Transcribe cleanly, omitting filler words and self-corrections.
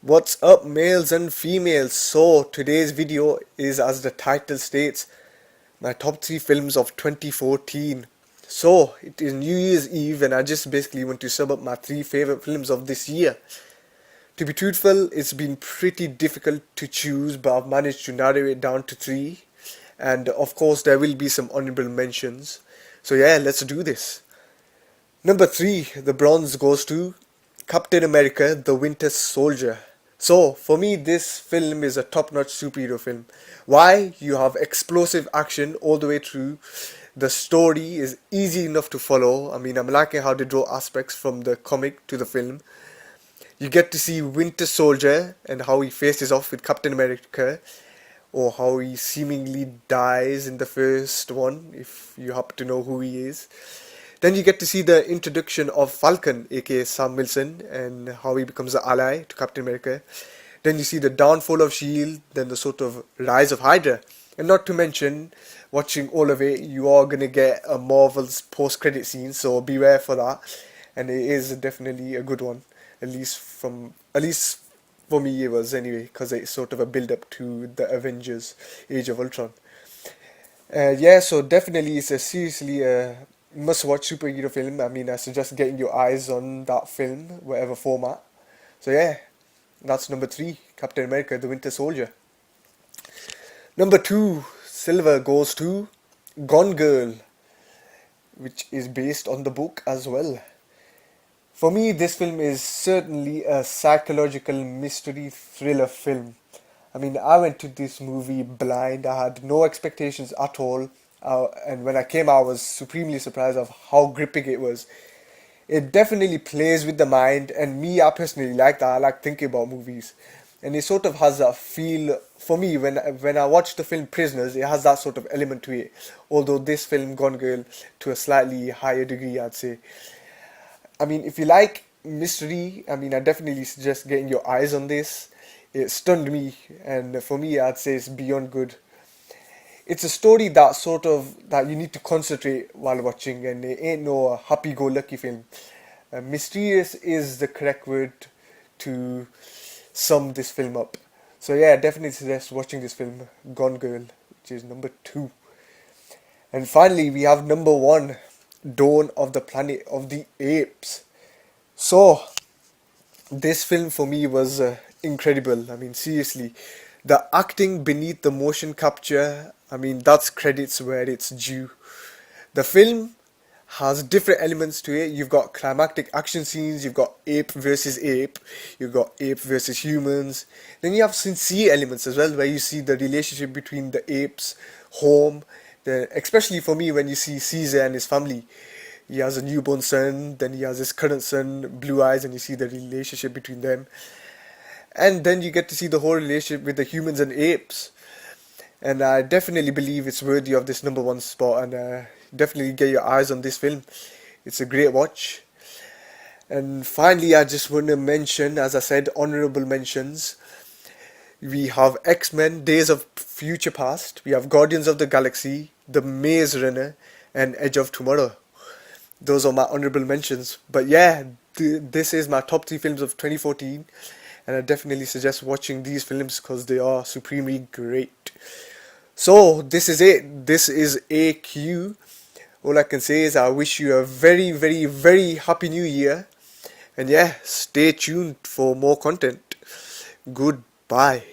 What's up, males and females? So today's video is, as the title states, my top 3 films of 2014. So it is New Year's Eve and I just basically want to sum up my 3 favorite films of this year. To be truthful, it's been pretty difficult to choose, but I've managed to narrow it down to 3. And of course there will be some honorable mentions. So yeah, let's do this. Number 3, the bronze goes to Captain America: The Winter Soldier. So, for me, this film is a top-notch superhero film. Why? You have explosive action all the way through. The story is easy enough to follow. I mean, I'm liking how they draw aspects from the comic to the film. You get to see Winter Soldier and how he faces off with Captain America, or how he seemingly dies in the first one, if you happen to know who he is. Then you get to see the introduction of Falcon, aka Sam Wilson, and how he becomes an ally to Captain America. Then you see the downfall of S.H.I.E.L.D., then the sort of rise of Hydra. And not to mention, watching all of it, you are going to get a Marvel's post-credit scene, so beware for that. And it is definitely a good one, at least for me it was anyway, because it's sort of a build-up to the Avengers Age of Ultron. Yeah, so definitely it's a seriously must-watch superhero film. I mean, I suggest getting your eyes on that film, whatever format. So yeah, that's number 3, Captain America: The Winter Soldier. Number 2, silver goes to Gone Girl, which is based on the book as well. For me, this film is certainly a psychological mystery thriller film. I mean, I went to this movie blind. I had no expectations at all. And when I came out, I was supremely surprised of how gripping it was. It definitely plays with the mind, and me, I personally like that. I like thinking about movies. And it sort of has that feel, for me, when I watched the film Prisoners, it has that sort of element to it. Although this film, Gone Girl, to a slightly higher degree, I'd say. I mean, if you like mystery, I mean, I definitely suggest getting your eyes on this. It stunned me, and for me, I'd say it's beyond good. It's a story that you need to concentrate while watching, and it ain't no happy-go-lucky film. Mysterious is the correct word to sum this film up. So yeah, I definitely suggest watching this film, Gone Girl, which is number 2. And finally, we have number 1, Dawn of the Planet of the Apes. So, this film for me was incredible. I mean, seriously, the acting beneath the motion capture, I mean, that's credits where it's due. The film has different elements to it. You've got climactic action scenes, you've got ape versus ape, you've got ape versus humans. Then you have sincere elements as well, where you see the relationship between the apes, home, especially for me when you see Caesar and his family. He has a newborn son, then he has his current son, Blue Eyes, and you see the relationship between them. And then you get to see the whole relationship with the humans and apes. And I definitely believe it's worthy of this number 1 spot, and definitely get your eyes on this film. It's a great watch. And finally, I just want to mention, as I said, honorable mentions. We have X-Men: Days of Future Past, we have Guardians of the Galaxy, The Maze Runner, and Edge of Tomorrow. Those are my honorable mentions. But yeah, this is my top 3 films of 2014, and I definitely suggest watching these films because they are supremely great. So this is it. This is AQ. All I can say is I wish you a very, very, very happy new year. And yeah, stay tuned for more content. Goodbye.